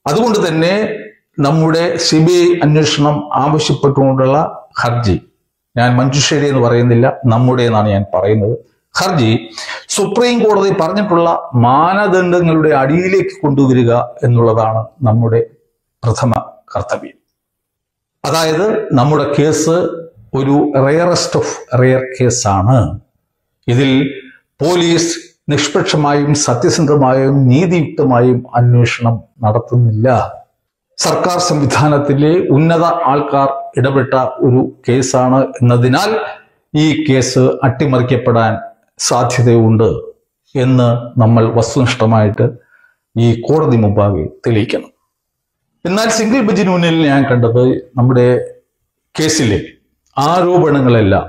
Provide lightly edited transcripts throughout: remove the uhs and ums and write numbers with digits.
അതുകൊണ്ട് തന്നെ നമ്മുടെ CBI അന്വേഷണം ആവശ്യപ്പെട്ടുകൊണ്ടുള്ള ഹർജി, ഞാൻ മഞ്ജുഷയുടെ എന്ന് പറയുന്നില്ല, നമ്മുടെ എന്നാണ് ഞാൻ പറയുന്നത്, ഹർജി സുപ്രീം കോടതി പറഞ്ഞിട്ടുള്ള മാനദണ്ഡങ്ങളുടെ അടിയിലേക്ക് കൊണ്ടുവരിക എന്നുള്ളതാണ് നമ്മുടെ പ്രഥമ കർത്തവ്യം. അതായത് നമ്മുടെ കേസ് ഒരു റെയറസ്റ്റ് ഓഫ് റെയർ കേസാണ്. ഇതിൽ പോലീസ് നിഷ്പക്ഷമായും സത്യസന്ധമായും നീതിയുക്തമായും അന്വേഷണം നടത്തുന്നില്ല. സർക്കാർ സംവിധാനത്തിലെ ഉന്നത ആൾക്കാർ ഇടപെട്ട ഒരു കേസാണ് എന്നതിനാൽ ഈ കേസ് അട്ടിമറിക്കപ്പെടാൻ സാധ്യതയുണ്ട് എന്ന് നമ്മൾ വസ്തുനിഷ്ഠമായിട്ട് ഈ കോടതി മുമ്പാകെ തെളിയിക്കണം. എന്നാൽ സിംഗിൾ ബെഞ്ചിന് മുന്നിൽ ഞാൻ കണ്ടത് നമ്മുടെ കേസിലെ ആരോപണങ്ങളെല്ലാം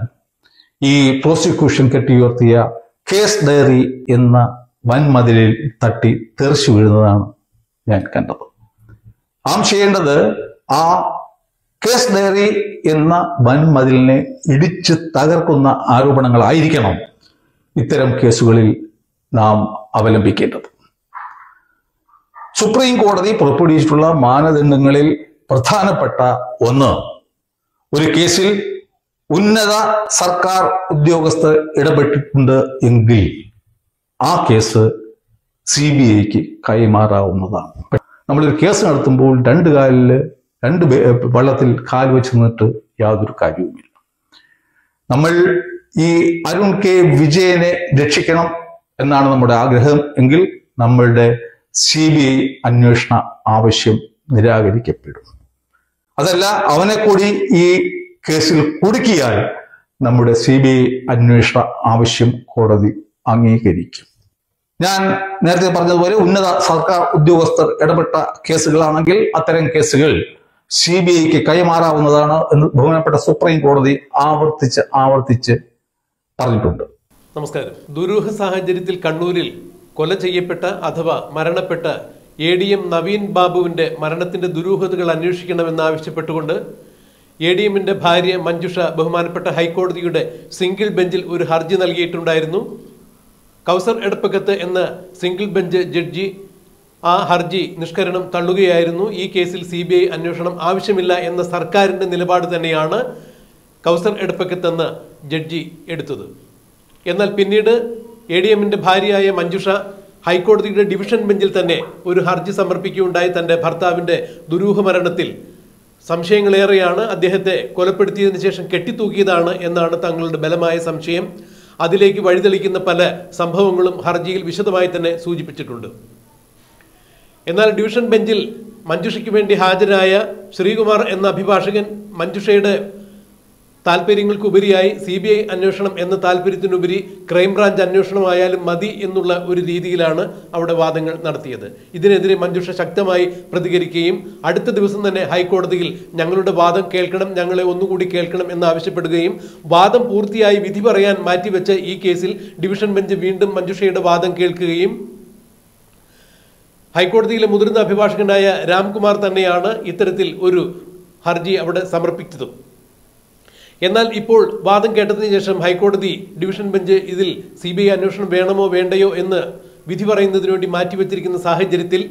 ഈ പ്രോസിക്യൂഷൻ കെട്ടിയുയർത്തിയ കേസ് ഡയറി എന്ന വൻമതിലിൽ തട്ടി തെറിച്ചു വീഴുന്നതാണ് ഞാൻ കണ്ടത്. നാം ചെയ്യേണ്ടത് ആ കേസ് ഡയറി എന്ന വൻമതിലിനെ ഇടിച്ച് തകർക്കുന്ന ആരോപണങ്ങളായിരിക്കണം ഇത്തരം കേസുകളിൽ നാം അവലംബിക്കേണ്ടത്. സുപ്രീം കോടതി പുറപ്പെടുവിച്ചിട്ടുള്ള മാനദണ്ഡങ്ങളിൽ പ്രധാനപ്പെട്ട ഒന്ന്, ഒരു കേസിൽ ഉന്നത സർക്കാർ ഉദ്യോഗസ്ഥർ ഇടപെട്ടിട്ടുണ്ട് എങ്കിൽ ആ കേസ് CBIക്ക് കൈമാറാവുന്നതാണ്. നമ്മളൊരു കേസ് നടത്തുമ്പോൾ രണ്ട് വള്ളത്തിൽ കാൽ വെച്ച് നിന്നിട്ട് യാതൊരു കാര്യവുമില്ല. നമ്മൾ ഈ അരുൺ K. വിജയനെ രക്ഷിക്കണം എന്നാണ് നമ്മുടെ ആഗ്രഹം എങ്കിൽ നമ്മളുടെ CBI അന്വേഷണ ആവശ്യം നിരാകരിക്കപ്പെടും. അതല്ല, അവനെ കൂടി ഈ കേസിൽ കുടുക്കിയാൽ നമ്മുടെ CBI അന്വേഷണ ആവശ്യം കോടതി അംഗീകരിക്കും. ഞാൻ നേരത്തെ പറഞ്ഞതുപോലെ ഉന്നത സർക്കാർ ഉദ്യോഗസ്ഥർ ഇടപെട്ട കേസുകളാണെങ്കിൽ അത്തരം കേസുകൾ CBIക്ക് കൈമാറാവുന്നതാണ് എന്ന് ബഹുമാനപ്പെട്ട സുപ്രീം കോടതി ആവർത്തിച്ച് പറഞ്ഞിട്ടുണ്ട്. നമസ്കാരം. ദുരൂഹ സാഹചര്യത്തിൽ കണ്ണൂരിൽ കൊല ചെയ്യപ്പെട്ട അഥവാ മരണപ്പെട്ട ADM നവീൻ ബാബുവിന്റെ മരണത്തിന്റെ ദുരൂഹതകൾ അന്വേഷിക്കണമെന്നാവശ്യപ്പെട്ടുകൊണ്ട് ADMന്റെ ഭാര്യ മഞ്ജുഷ ബഹുമാനപ്പെട്ട ഹൈക്കോടതിയുടെ സിംഗിൾ ബെഞ്ചിൽ ഒരു ഹർജി നൽകിയിട്ടുണ്ടായിരുന്നു. കൗസർ എടപ്പകത്ത് എന്ന സിംഗിൾ ബെഞ്ച് ജഡ്ജി ആ ഹർജി നിഷ്കരണം തള്ളുകയായിരുന്നു. ഈ കേസിൽ CBI അന്വേഷണം ആവശ്യമില്ല എന്ന സർക്കാരിന്റെ നിലപാട് തന്നെയാണ് കൗസർ എടപ്പകത്ത് എന്ന ജഡ്ജി എടുത്തത്. എന്നാൽ പിന്നീട് ADMന്റെ ഭാര്യയായ മഞ്ജുഷ ഹൈക്കോടതിയുടെ ഡിവിഷൻ ബെഞ്ചിൽ തന്നെ ഒരു ഹർജി സമർപ്പിക്കുകയുണ്ടായി. തന്റെ ഭർത്താവിന്റെ ദുരൂഹ മരണത്തിൽ സംശയങ്ങളേറെയാണ്, അദ്ദേഹത്തെ കൊലപ്പെടുത്തിയതിനു ശേഷം കെട്ടിത്തൂക്കിയതാണ് എന്നാണ് തങ്ങളുടെ ബലമായ സംശയം. അതിലേക്ക് വഴിതെളിക്കുന്ന പല സംഭവങ്ങളും ഹർജിയിൽ വിശദമായി തന്നെ സൂചിപ്പിച്ചിട്ടുണ്ട്. എന്നാൽ ഡിവിഷൻ ബെഞ്ചിൽ മഞ്ജുഷയ്ക്ക് വേണ്ടി ഹാജരായ ശ്രീകുമാർ എന്ന അഭിഭാഷകൻ മഞ്ജുഷയുടെ താല്പര്യങ്ങൾക്കുപരിയായി CBI അന്വേഷണം എന്ന താല്പര്യത്തിനുപരി ക്രൈംബ്രാഞ്ച് അന്വേഷണമായാലും മതി എന്നുള്ള ഒരു രീതിയിലാണ് അവിടെ വാദങ്ങൾ നടത്തിയത്. ഇതിനെതിരെ മഞ്ജുഷ ശക്തമായി പ്രതികരിക്കുകയും അടുത്ത ദിവസം തന്നെ ഹൈക്കോടതിയിൽ ഞങ്ങളുടെ വാദം കേൾക്കണം, ഞങ്ങളെ ഒന്നുകൂടി കേൾക്കണം എന്നാവശ്യപ്പെടുകയും വാദം പൂർത്തിയായി വിധി പറയാൻ മാറ്റിവെച്ച ഈ കേസിൽ ഡിവിഷൻ ബെഞ്ച് വീണ്ടും മഞ്ജുഷയുടെ വാദം കേൾക്കുകയും ഹൈക്കോടതിയിലെ മുതിർന്ന അഭിഭാഷകനായ രാംകുമാർ തന്നെയാണ് ഇത്തരത്തിൽ ഒരു ഹർജി അവിടെ സമർപ്പിച്ചതും. എന്നാൽ ഇപ്പോൾ വാദം കേട്ടതിന് ശേഷം ഹൈക്കോടതി ഡിവിഷൻ ബെഞ്ച് ഇതിൽ CBI അന്വേഷണം വേണമോ വേണ്ടയോ എന്ന് വിധി പറയുന്നതിന് വേണ്ടി മാറ്റിവെച്ചിരിക്കുന്ന സാഹചര്യത്തിൽ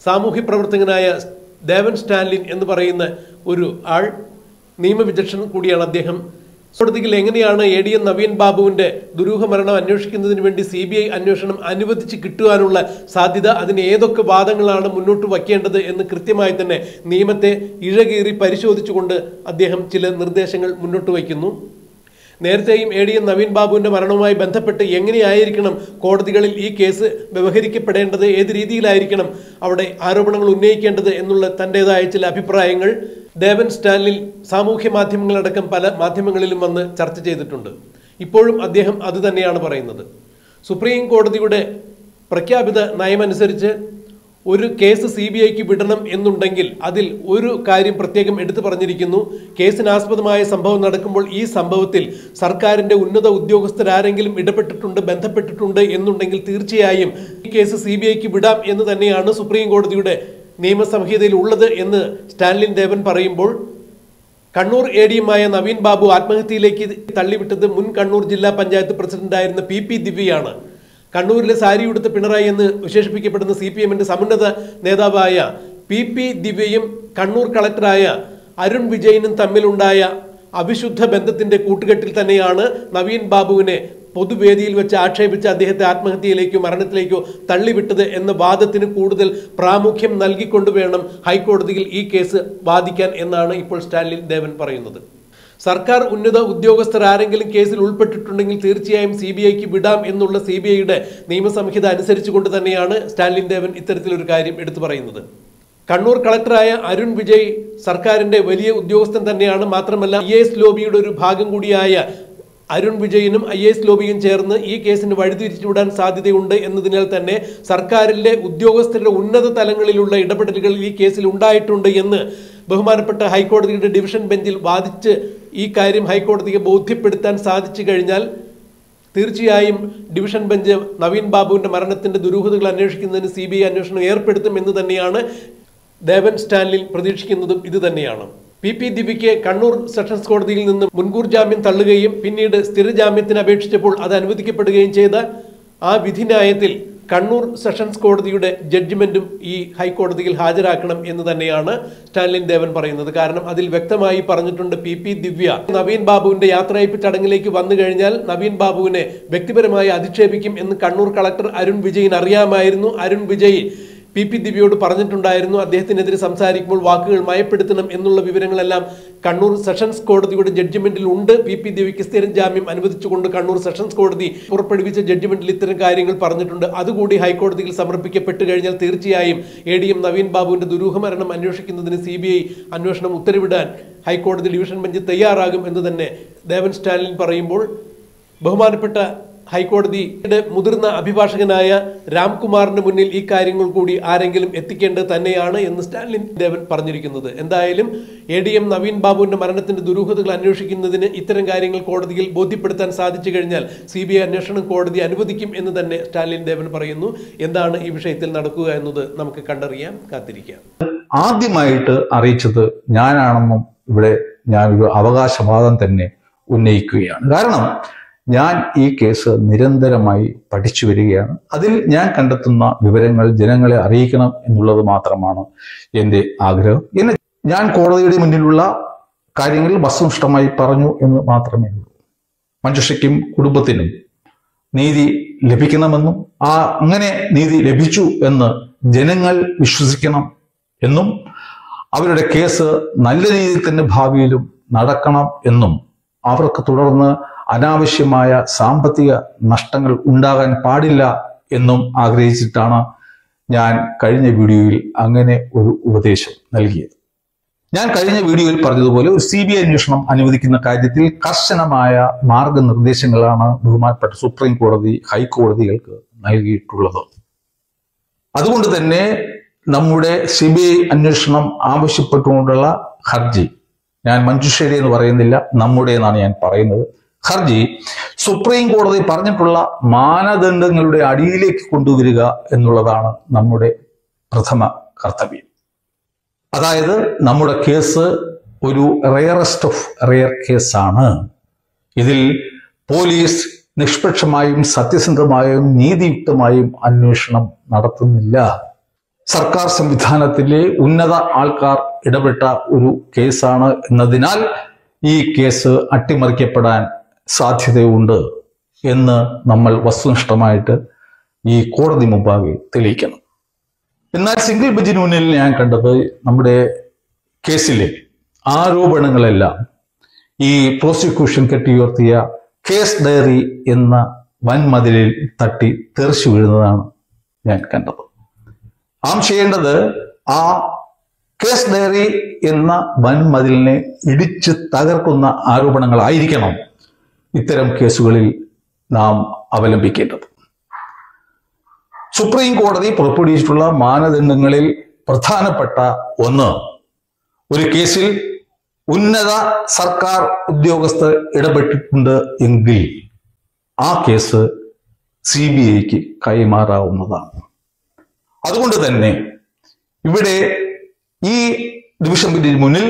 സാമൂഹ്യ പ്രവർത്തകനായ ദേവൻ സ്റ്റാലിൻ എന്ന് പറയുന്ന ഒരു ആൾ, നിയമവിദഗ്ധൻ കൂടിയാണ് അദ്ദേഹം, കോടതിയിൽ എങ്ങനെയാണ് ADM നവീൻ ബാബുവിന്റെ ദുരൂഹ മരണം അന്വേഷിക്കുന്നതിന് വേണ്ടി CBI അന്വേഷണം അനുവദിച്ച് കിട്ടുവാനുള്ള സാധ്യത, അതിന് ഏതൊക്കെ വാദങ്ങളാണ് മുന്നോട്ട് വയ്ക്കേണ്ടത് എന്ന് കൃത്യമായി തന്നെ നിയമത്തെ ഇഴകീറി പരിശോധിച്ചുകൊണ്ട് അദ്ദേഹം ചില നിർദ്ദേശങ്ങൾ മുന്നോട്ട് വയ്ക്കുന്നു. നേരത്തെയും ADM നവീൻ ബാബുവിന്റെ മരണവുമായി ബന്ധപ്പെട്ട് എങ്ങനെയായിരിക്കണം കോടതികളിൽ ഈ കേസ് വ്യവഹരിക്കപ്പെടേണ്ടത്, ഏത് രീതിയിലായിരിക്കണം അവിടെ ആരോപണങ്ങൾ ഉന്നയിക്കേണ്ടത് എന്നുള്ള തൻ്റെതായ ചില അഭിപ്രായങ്ങൾ ദേവൻ സ്റ്റാലിൻ സാമൂഹ്യ മാധ്യമങ്ങളടക്കം പല മാധ്യമങ്ങളിലും വന്ന് ചർച്ച ചെയ്തിട്ടുണ്ട്. ഇപ്പോഴും അദ്ദേഹം അതുതന്നെയാണ് പറയുന്നത്. സുപ്രീം കോടതിയുടെ പ്രഖ്യാപിത നയമനുസരിച്ച് ഒരു കേസ് CBIക്ക് വിടണം എന്നുണ്ടെങ്കിൽ അതിൽ ഒരു കാര്യം പ്രത്യേകം എടുത്തു പറഞ്ഞിരിക്കുന്നു. കേസിനാസ്പദമായ സംഭവം നടക്കുമ്പോൾ ഈ സംഭവത്തിൽ സർക്കാരിന്റെ ഉന്നത ഉദ്യോഗസ്ഥരാരെങ്കിലും ഇടപെട്ടിട്ടുണ്ട്, ബന്ധപ്പെട്ടിട്ടുണ്ട് എന്നുണ്ടെങ്കിൽ തീർച്ചയായും ഈ കേസ് CBIക്ക് വിടാം എന്ന് തന്നെയാണ് സുപ്രീം കോടതിയുടെ നിയമസംഹിതയിൽ ഉള്ളത് എന്ന് സ്റ്റാലിൻ ദേവൻ പറയുമ്പോൾ, കണ്ണൂർ ADM-ആയ നവീൻ ബാബു ആത്മഹത്യയിലേക്ക് തള്ളിവിട്ടത് മുൻ കണ്ണൂർ ജില്ലാ പഞ്ചായത്ത് പ്രസിഡന്റായിരുന്ന PP ദിവ്യയാണ്. കണ്ണൂരിലെ സാരിയുടുത്ത പിണറായി എന്ന് വിശേഷിപ്പിക്കപ്പെടുന്ന CPM-ന്റെ സമുന്നത നേതാവായ PP ദിവ്യയും കണ്ണൂർ കളക്ടറായ അരുൺ വിജയനും തമ്മിലുണ്ടായ അവിശുദ്ധ ബന്ധത്തിന്റെ കൂട്ടുകെട്ടിൽ തന്നെയാണ് നവീൻ ബാബുവിനെ പൊതുവേദിയിൽ വെച്ച് ആക്ഷേപിച്ച് അദ്ദേഹത്തെ ആത്മഹത്യയിലേക്കോ മരണത്തിലേക്കോ തള്ളിവിട്ടത് എന്ന വാദത്തിന് കൂടുതൽ പ്രാമുഖ്യം നൽകിക്കൊണ്ട് വേണം ഹൈക്കോടതിയിൽ ഈ കേസ് വാദിക്കാൻ എന്നാണ് ഇപ്പോൾ സ്റ്റാലിൻ ദേവൻ പറയുന്നത്. സർക്കാർ ഉന്നത ഉദ്യോഗസ്ഥർ ആരെങ്കിലും കേസിൽ ഉൾപ്പെട്ടിട്ടുണ്ടെങ്കിൽ തീർച്ചയായും CBIക്ക് വിടാം എന്നുള്ള CBIയുടെ നിയമസംഹിത അനുസരിച്ചുകൊണ്ട് തന്നെയാണ് സ്റ്റാലിൻ ദേവൻ ഇത്തരത്തിലൊരു കാര്യം എടുത്തു പറയുന്നത്. കണ്ണൂർ കളക്ടറായ അരുൺ വിജയ് സർക്കാരിന്റെ വലിയ ഉദ്യോഗസ്ഥൻ തന്നെയാണ്. മാത്രമല്ല IAS ലോബിയുടെ ഒരു ഭാഗം കൂടിയായ അരുൺ വിജയനും IAS ലോബിയും ചേർന്ന് ഈ കേസിന് വഴിതിരിച്ചുവിടാൻ സാധ്യതയുണ്ട് എന്നതിനാൽ തന്നെ സർക്കാരിലെ ഉദ്യോഗസ്ഥരുടെ ഉന്നത തലങ്ങളിലുള്ള ഇടപെടലുകൾ ഈ കേസിൽ ഉണ്ടായിട്ടുണ്ട് എന്ന് ബഹുമാനപ്പെട്ട ഹൈക്കോടതിയുടെ ഡിവിഷൻ ബെഞ്ചിൽ വാദിച്ച് ഈ കാര്യം ഹൈക്കോടതിയെ ബോധ്യപ്പെടുത്താൻ സാധിച്ചു കഴിഞ്ഞാൽ തീർച്ചയായും ഡിവിഷൻ ബെഞ്ച് നവീൻ ബാബുവിന്റെ മരണത്തിന്റെ ദുരൂഹതകൾ അന്വേഷിക്കുന്നതിന് CBI അന്വേഷണം ഏർപ്പെടുത്തും എന്ന് തന്നെയാണ് ദേവൻ സ്റ്റാലിൻ പ്രതീക്ഷിക്കുന്നതും ഇത് തന്നെയാണ്. PP ദിവ്യയ്ക്ക് കണ്ണൂർ സെഷൻസ് കോടതിയിൽ നിന്ന് മുൻകൂർ ജാമ്യം തള്ളുകയും പിന്നീട് സ്ഥിര ജാമ്യത്തിന് അപേക്ഷിച്ചപ്പോൾ അത് അനുവദിക്കപ്പെടുകയും ചെയ്ത ആ വിധിന്യായത്തിൽ കണ്ണൂർ സെഷൻസ് കോടതിയുടെ ജഡ്ജ്മെന്റും ഈ ഹൈക്കോടതിയിൽ ഹാജരാക്കണം എന്ന് തന്നെയാണ് സ്റ്റാലിൻ ദേവൻ പറയുന്നത്. കാരണം അതിൽ വ്യക്തമായി പറഞ്ഞിട്ടുണ്ട് PP ദിവ്യ നവീൻ ബാബുവിന്റെ യാത്രയയപ്പ് ചടങ്ങിലേക്ക് വന്നു കഴിഞ്ഞാൽ നവീൻ ബാബുവിനെ വ്യക്തിപരമായി അധിക്ഷേപിക്കും എന്ന് കണ്ണൂർ കളക്ടർ അരുൺ വിജയിന് അറിയാമായിരുന്നു. അരുൺ വിജയ് PP ദിവ്യയോട് പറഞ്ഞിട്ടുണ്ടായിരുന്നു അദ്ദേഹത്തിനെതിരെ സംസാരിക്കുമ്പോൾ വാക്കുകൾ മയപ്പെടുത്തണം എന്നുള്ള വിവരങ്ങളെല്ലാം കണ്ണൂർ സെഷൻസ് കോടതിയുടെ ജഡ്ജ്മെന്റിൽ ഉണ്ട്. PP ദിവ്യയ്ക്ക് സ്ഥിരം ജാമ്യം അനുവദിച്ചുകൊണ്ട് കണ്ണൂർ സെഷൻസ് കോടതി പുറപ്പെടുവിച്ച ജഡ്ജ്മെന്റിൽ ഇത്തരം കാര്യങ്ങൾ പറഞ്ഞിട്ടുണ്ട്. അതുകൂടി ഹൈക്കോടതിയിൽ സമർപ്പിക്കപ്പെട്ടു കഴിഞ്ഞാൽ തീർച്ചയായും ADM നവീൻ ബാബുവിന്റെ ദുരൂഹമരണം അന്വേഷിക്കുന്നതിന് CBI അന്വേഷണം ഉത്തരവിടാൻ ഹൈക്കോടതി ഡിവിഷൻ ബെഞ്ച് തയ്യാറാകും എന്ന് തന്നെ ദേവൻ സ്റ്റാലിൻ പറയുമ്പോൾ ബഹുമാനപ്പെട്ട ഹൈക്കോടതിയുടെ മുതിർന്ന അഭിഭാഷകനായ രാംകുമാറിന് മുന്നിൽ ഈ കാര്യങ്ങൾ കൂടി ആരെങ്കിലും എത്തിക്കേണ്ടത് തന്നെയാണ് എന്ന് സ്റ്റാലിൻ ദേവൻ പറഞ്ഞിരിക്കുന്നത്. എന്തായാലും ADM നവീൻ ബാബുവിന്റെ മരണത്തിന്റെ ദുരൂഹതകൾ അന്വേഷിക്കുന്നതിന് ഇത്തരം കാര്യങ്ങൾ കോടതിയിൽ ബോധ്യപ്പെടുത്താൻ സാധിച്ചു കഴിഞ്ഞാൽ CBI അന്വേഷണം കോടതി അനുവദിക്കും എന്ന് തന്നെ സ്റ്റാലിൻ ദേവൻ പറയുന്നു. എന്താണ് ഈ വിഷയത്തിൽ നടക്കുക എന്നത് നമുക്ക് കണ്ടറിയാം, കാത്തിരിക്കാം. ആദ്യമായിട്ട് അറിയിച്ചത് ഞാനാണെന്നും ഇവിടെ ഞാനൊരു അവകാശവാദം തന്നെ ഉന്നയിക്കുകയാണ്. കാരണം ഞാൻ ഈ കേസ് നിരന്തരമായി പഠിച്ചു വരികയാണ്. അതിൽ ഞാൻ കണ്ടെത്തുന്ന വിവരങ്ങൾ ജനങ്ങളെ അറിയിക്കണം എന്നുള്ളത് മാത്രമാണ് എൻ്റെ ആഗ്രഹം. ഞാൻ കോടതിയുടെ മുന്നിലുള്ള കാര്യങ്ങൾ വസ്തുനിഷ്ഠമായി പറഞ്ഞു എന്ന് മാത്രമേ ഉള്ളൂ. മഞ്ജുഷയ്ക്കും കുടുംബത്തിനും നീതി ലഭിക്കണമെന്നും അങ്ങനെ നീതി ലഭിച്ചു എന്ന് ജനങ്ങൾ വിശ്വസിക്കണം എന്നും അവരുടെ കേസ് നല്ല രീതിയിൽ തന്നെ ഭാവിയിലും നടക്കണം എന്നും അവർക്ക് തുടർന്ന് അനാവശ്യമായ സാമ്പത്തിക നഷ്ടങ്ങൾ ഉണ്ടാകാൻ പാടില്ല എന്നും ആഗ്രഹിച്ചിട്ടാണ് ഞാൻ കഴിഞ്ഞ വീഡിയോയിൽ അങ്ങനെ ഒരു ഉപദേശം നൽകിയത്. ഞാൻ കഴിഞ്ഞ വീഡിയോയിൽ പറഞ്ഞതുപോലെ ഒരു CBI അന്വേഷണം അനുവദിക്കുന്ന കാര്യത്തിൽ കർശനമായ മാർഗനിർദ്ദേശങ്ങളാണ് ബഹുമാനപ്പെട്ട സുപ്രീം കോടതി ഹൈക്കോടതികൾക്ക് നൽകിയിട്ടുള്ളത്. അതുകൊണ്ട് തന്നെ നമ്മുടെ CBI അന്വേഷണം ആവശ്യപ്പെട്ടുകൊണ്ടുള്ള ഹർജി, ഞാൻ മഞ്ജുഷയുടെ എന്ന് പറയുന്നില്ല, നമ്മുടെ എന്നാണ് ഞാൻ പറയുന്നത്, ഹർജി സുപ്രീം കോടതി പറഞ്ഞിട്ടുള്ള മാനദണ്ഡങ്ങളുടെ അടിയിലേക്ക് കൊണ്ടുവരിക എന്നുള്ളതാണ് നമ്മുടെ പ്രഥമ കർത്തവ്യം. അതായത് നമ്മുടെ കേസ് ഒരു റെയറസ്റ്റ് ഓഫ് റെയർ കേസാണ്. ഇതിൽ പോലീസ് നിഷ്പക്ഷമായും സത്യസന്ധമായും നീതിയുക്തമായും അന്വേഷണം നടത്തുന്നില്ല. സർക്കാർ സംവിധാനത്തിലെ ഉന്നത ആൾക്കാർ ഇടപെട്ട ഒരു കേസാണ് എന്നതിനാൽ ഈ കേസ് അട്ടിമറിക്കപ്പെടാൻ സാധ്യതയുണ്ട് എന്ന് നമ്മൾ വസ്തുനിഷ്ഠമായിട്ട് ഈ കോടതി മുമ്പാകെ തെളിയിക്കണം. എന്നാൽ സിംഗിൾ ബെഞ്ചിന് മുന്നിൽ ഞാൻ കണ്ടത് നമ്മുടെ കേസിലെ ആരോപണങ്ങളെല്ലാം ഈ പ്രോസിക്യൂഷൻ കെട്ടിയുയർത്തിയ കേസ് ഡയറി എന്ന വൻമതിലിൽ തട്ടി തെറിച്ചു വീഴുന്നതാണ് ഞാൻ കണ്ടത്. നാം ചെയ്യേണ്ടത് ആ കേസ് ഡയറി എന്ന വൻമതിലിനെ ഇടിച്ച് തകർക്കുന്ന ആരോപണങ്ങളായിരിക്കണം ഇത്തരം കേസുകളിൽ നാം അവലംബിക്കേണ്ടത്. സുപ്രീം കോടതി പുറപ്പെടുവിച്ചിട്ടുള്ള മാനദണ്ഡങ്ങളിൽ പ്രധാനപ്പെട്ട ഒന്ന്, ഒരു കേസിൽ ഉന്നത സർക്കാർ ഉദ്യോഗസ്ഥർ ഇടപെട്ടിട്ടുണ്ട് എങ്കിൽ ആ കേസ് CBIക്ക് കൈമാറാവുന്നതാണ്. അതുകൊണ്ട് തന്നെ ഇവിടെ ഈ ഡിവിഷൻ ബെഞ്ചിന് മുന്നിൽ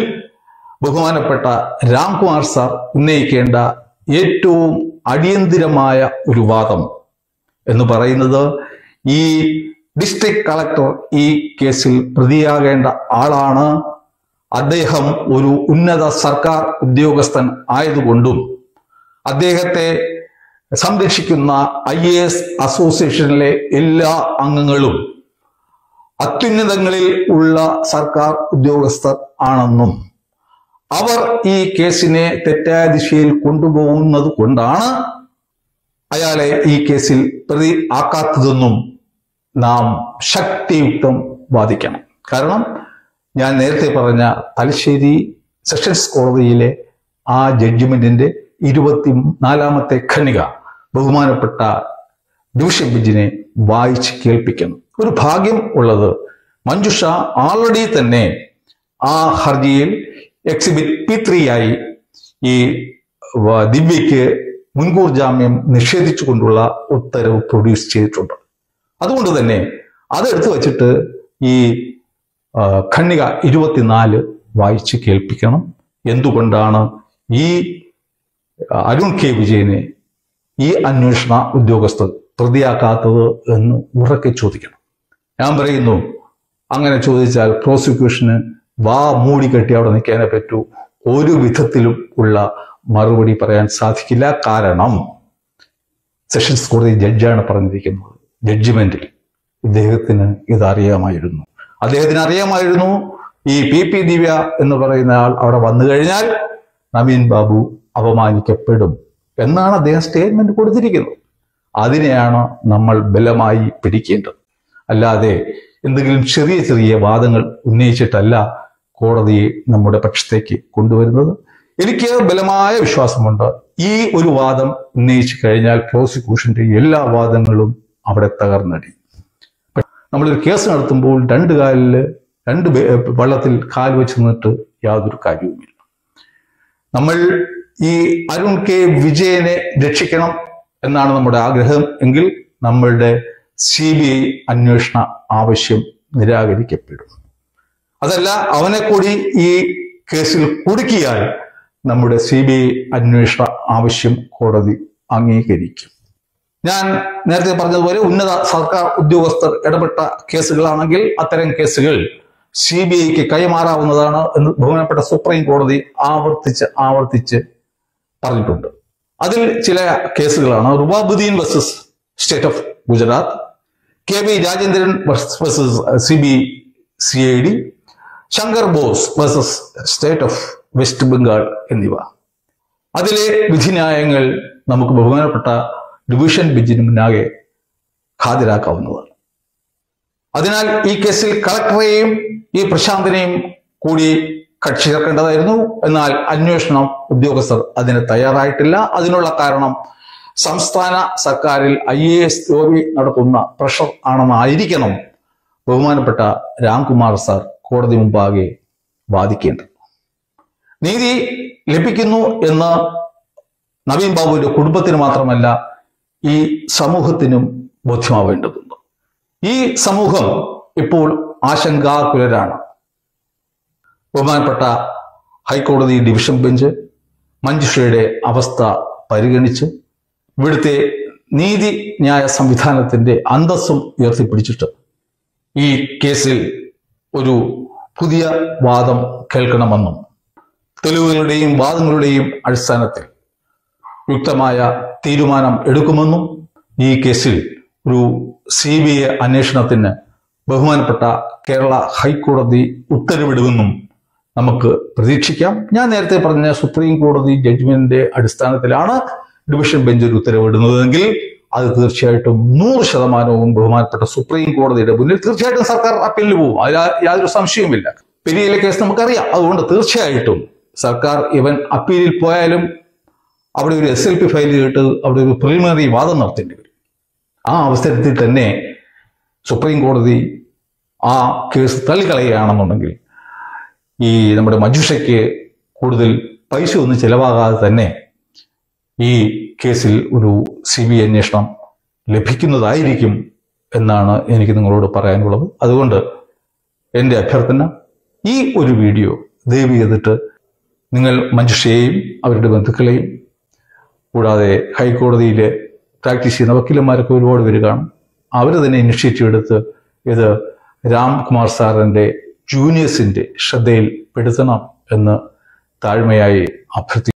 ബഹുമാനപ്പെട്ട രാംകുമാർ സാർ ഉന്നയിക്കേണ്ട ഏറ്റവും അടിയന്തിരമായ ഒരു വാദം എന്ന് പറയുന്നത് ഈ ഡിസ്ട്രിക്ട് കളക്ടർ ഈ കേസിൽ പ്രതിയാകേണ്ട ആളാണ്. അദ്ദേഹം ഒരു ഉന്നത സർക്കാർ ഉദ്യോഗസ്ഥൻ ആയതുകൊണ്ടും അദ്ദേഹത്തെ സംരക്ഷിക്കുന്ന IAS അസോസിയേഷനിലെ എല്ലാ അംഗങ്ങളും അത്യുന്നതങ്ങളിൽ ഉള്ള സർക്കാർ ഉദ്യോഗസ്ഥർ ആണെന്നും അവർ ഈ കേസിനെ തെറ്റായ ദിശയിൽ കൊണ്ടുപോകുന്നത് കൊണ്ടാണ് അയാളെ ഈ കേസിൽ പ്രതി ആക്കാത്തതെന്നും നാം ശക്തിയുക്തം വാദിക്കണം. കാരണം ഞാൻ നേരത്തെ പറഞ്ഞ തലശ്ശേരി സെഷൻസ് കോടതിയിലെ ആ ജഡ്ജ്മെന്റിന്റെ 24ാമത്തെ ഖണ്ഡിക ബഹുമാനപ്പെട്ട ഡിവിഷൻ ബെഞ്ചിനെ വായിച്ച് കേൾപ്പിക്കണം. ഒരു ഭാഗ്യം ഉള്ളത്, മഞ്ജുഷ ആൾറെഡി തന്നെ ആ ഹർജിയിൽ എക്സിബിറ്റ് P3 ആയി ഈ ദിവ്യയ്ക്ക് മുൻകൂർ ജാമ്യം നിഷേധിച്ചുകൊണ്ടുള്ള ഉത്തരവ് പ്രൊഡ്യൂസ് ചെയ്തിട്ടുണ്ട്. അതുകൊണ്ട് തന്നെ അതെടുത്തു വച്ചിട്ട് ഈ ഖണ്ഡിക 24 വായിച്ച് കേൾപ്പിക്കണം. എന്തുകൊണ്ടാണ് ഈ അരുൺ കെ വിജയനെ ഈ അന്വേഷണ ഉദ്യോഗസ്ഥർ പ്രതിയാക്കാത്തത് എന്ന് ഉറക്കെ ചോദിക്കണം. ഞാൻ പറയുന്നു, അങ്ങനെ ചോദിച്ചാൽ പ്രോസിക്യൂഷന് വാ മൂടിക്കെട്ടി അവിടെ നിൽക്കാനേ പറ്റൂ. ഒരു വിധത്തിലും ഉള്ള മറുപടി പറയാൻ സാധിക്കില്ല. കാരണം സെഷൻസ് കോടതി ജഡ്ജാണ് പറഞ്ഞിരിക്കുന്നത്. ജഡ്ജ്മെന്റിൽ ഇദ്ദേഹത്തിന് ഇതറിയാമായിരുന്നു. അദ്ദേഹത്തിന് അറിയാമായിരുന്നു ഈ PP ദിവ്യ എന്ന് പറയുന്ന ആൾ അവിടെ വന്നു കഴിഞ്ഞാൽ നവീൻ ബാബു അപമാനിക്കപ്പെടും എന്നാണ് അദ്ദേഹം സ്റ്റേറ്റ്മെന്റ് കൊടുത്തിരിക്കുന്നത്. അതിനെയാണ് നമ്മൾ ബലമായി പിടിക്കേണ്ടത്. അല്ലാതെ എന്തെങ്കിലും ചെറിയ ചെറിയ വാദങ്ങൾ ഉന്നയിച്ചിട്ടല്ല കോടതിയെ നമ്മുടെ പക്ഷത്തേക്ക് കൊണ്ടുവരുന്നത്. എനിക്ക് ബലമായ വിശ്വാസമുണ്ട്, ഈ ഒരു വാദം ഉന്നയിച്ചു കഴിഞ്ഞാൽ പ്രോസിക്യൂഷന്റെ എല്ലാ വാദങ്ങളും അവിടെ തകർന്നടി. നമ്മളൊരു കേസ് നടത്തുമ്പോൾ രണ്ട് വള്ളത്തിൽ കാൽ വെച്ച് നിന്നിട്ട് യാതൊരു കാര്യവുമില്ല. നമ്മൾ ഈ അരുൺ കെ വിജയനെ രക്ഷിക്കണം എന്നാണ് നമ്മുടെ ആഗ്രഹം എങ്കിൽ നമ്മളുടെ CBI അന്വേഷണ ആവശ്യം നിരാകരിക്കപ്പെടും. അതല്ല, അവനെ കൂടി ഈ കേസിൽ കുടുക്കിയാൽ നമ്മുടെ CBI അന്വേഷണ ആവശ്യം കോടതി അംഗീകരിക്കും. ഞാൻ നേരത്തെ പറഞ്ഞതുപോലെ ഉന്നത സർക്കാർ ഉദ്യോഗസ്ഥർ ഇടപെട്ട കേസുകളാണെങ്കിൽ അത്തരം കേസുകൾ CBIക്ക് കൈമാറാവുന്നതാണ് എന്ന് ബഹുമാനപ്പെട്ട സുപ്രീം കോടതി ആവർത്തിച്ച് പറഞ്ഞിട്ടുണ്ട്. അതിൽ ചില കേസുകളാണ് Rubabuddin versus state of Gujarat, KB Rajendran versus CBCID, Shankar Bose versus state of West Bengal എന്നിവ. അതിലെ വിധിന്യായങ്ങൾ നമുക്ക് ബഹുമാനപ്പെട്ട ഡിവിഷൻ ബെഞ്ചിന് മുന്നാകെ ഹാജരാക്കാവുന്നതാണ്. അതിനാൽ ഈ കേസിൽ കളക്ടറെയും ഈ പ്രശാന്തിനെയും കൂടി കക്ഷി ചേർക്കേണ്ടതായിരുന്നു. എന്നാൽ അന്വേഷണ ഉദ്യോഗസ്ഥർ അതിന് തയ്യാറായിട്ടില്ല. അതിനുള്ള കാരണം സംസ്ഥാന സർക്കാരിൽ IAS ജോലി നടത്തുന്ന പ്രഷർ ആണെന്നായിരിക്കണം ബഹുമാനപ്പെട്ട രാംകുമാർ സാർ കോടതി മുമ്പാകെ വാദിക്കേണ്ടത്. നീതി ലഭിക്കുന്നു എന്ന് നവീൻ ബാബുവിന്റെ കുടുംബത്തിന് മാത്രമല്ല ഈ സമൂഹത്തിനും ബോധ്യമാവേണ്ടതുണ്ട്. ഈ സമൂഹം ഇപ്പോൾ ആശങ്കാകുലരാണ്. ബഹുമാനപ്പെട്ട ഹൈക്കോടതി ഡിവിഷൻ ബെഞ്ച് മഞ്ജുഷയുടെ അവസ്ഥ പരിഗണിച്ച് ഇവിടുത്തെ നീതിന്യായ സംവിധാനത്തിന്റെ അന്തസ്സും ഉയർത്തിപ്പിടിച്ചിട്ട് ഈ കേസിൽ ഒരു പുതിയ വാദം കേൾക്കണമെന്നും തെളിവുകളുടെയും വാദങ്ങളുടെയും അടിസ്ഥാനത്തിൽ യുക്തമായ തീരുമാനം എടുക്കുമെന്നും ഈ കേസിൽ ഒരു CBI അന്വേഷണത്തിന് ബഹുമാനപ്പെട്ട കേരള ഹൈക്കോടതി ഉത്തരവിടുമെന്നും നമുക്ക് പ്രതീക്ഷിക്കാം. ഞാൻ നേരത്തെ പറഞ്ഞ സുപ്രീം കോടതി ജഡ്ജ്മെന്റിന്റെ അടിസ്ഥാനത്തിലാണ് ഡിവിഷൻ ബെഞ്ച് ഒരു ഉത്തരവിടുന്നതെങ്കിൽ അത് തീർച്ചയായിട്ടും 100% ബഹുമാനപ്പെട്ട സുപ്രീം കോടതിയുടെ മുന്നിൽ തീർച്ചയായിട്ടും സർക്കാർ അപ്പീലിന് പോകും. അതിൽ യാതൊരു സംശയവുമില്ല. പെരിയയിലെ കേസ് നമുക്കറിയാം. അതുകൊണ്ട് തീർച്ചയായിട്ടും സർക്കാർ ഇവൻ അപ്പീലിൽ പോയാലും അവിടെ ഒരു SLP ഫയൽ ചെയ്തിട്ട് അവിടെ ഒരു പ്രിലിമിനറി വാദം നടത്തേണ്ടി വരും. ആ അവസരത്തിൽ തന്നെ സുപ്രീം കോടതി ആ കേസ് തള്ളിക്കളയുകയാണെന്നുണ്ടെങ്കിൽ ഈ നമ്മുടെ മഞ്ജുഷയ്ക്ക് കൂടുതൽ പൈസ ഒന്നും ചെലവാകാതെ തന്നെ ഈ കേസിൽ ഒരു CBI അന്വേഷണം ലഭിക്കുന്നതായിരിക്കും എന്നാണ് എനിക്ക് നിങ്ങളോട് പറയാനുള്ളത്. അതുകൊണ്ട് എൻ്റെ അഭ്യർത്ഥന, ഈ ഒരു വീഡിയോ ദയവ് ചെയ്തിട്ട് നിങ്ങൾ മഞ്ജുഷയെയും അവരുടെ ബന്ധുക്കളെയും കൂടാതെ ഹൈക്കോടതിയിൽ പ്രാക്ടീസ് ചെയ്യുന്ന വക്കീലന്മാരൊക്കെ ഒരുപാട് പേര് കാണും. അവർ തന്നെ ഇനിഷ്യേറ്റീവ് എടുത്ത് ഇത് രാംകുമാർ സാറിന്റെ ജൂനിയേഴ്സിന്റെ ശ്രദ്ധയിൽ പെടുത്തണം എന്ന് താഴ്മയായി അഭ്യർത്ഥിക്കുന്നു.